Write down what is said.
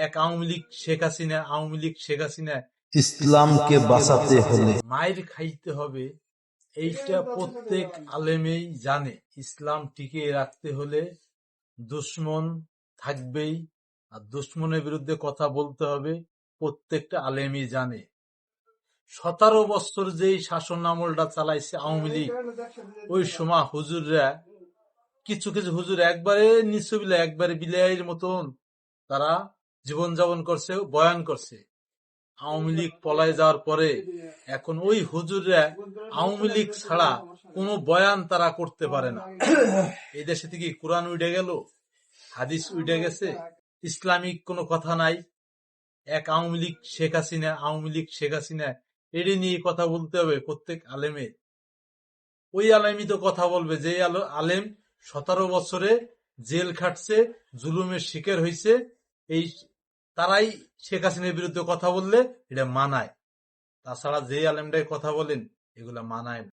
এক আওয়ামী লীগ শেখ হাসিনা ইসলামকে বাঁচাতে হলে মায়ের খাইতে হবে, এইটা প্রত্যেক আলেমেই জানে। ইসলাম টিকিয়ে রাখতে হলে দুশ্মন থাকবেই, আর দুশ্মনের বিরুদ্ধে কথা বলতে হবে, প্রত্যেকটা আলেমই জানে। 17 বছর যেই শাসন আমলটা চালাইছে আওয়ামী লীগ, ওই সময় হুজুররা কিছু কিছু হুজুর একবারে নিচুবিলা, একবারে বিলাইয়ের মতন তারা জীবনযাপন করছে, বয়ান করছে। আওয়ামী লীগ পলায় যাওয়ার পরে এখন ওই হুজুররা আওয়ামী লীগ ছাড়া কোনো বয়ান তারা করতে পারে না। এই দেশে থেকে কোরআন উঠে গেল, হাদিস উঠে গেছে, ইসলামিক কোনো কথা নাই। এক আওয়ামী লীগ শেখ হাসিনা এটি নিয়ে কথা বলতে হবে প্রত্যেক আলেমের। ওই আলেমই তো কথা বলবে যে আলেম 17 বছরে জেল খাটছে, জুলুমের শিকার হয়েছে, এই তারাই শেখ হাসিনার বিরুদ্ধে কথা বললে এটা মানায়। তাছাড়া যে আলেমটাই কথা বলেন এগুলা মানায় না।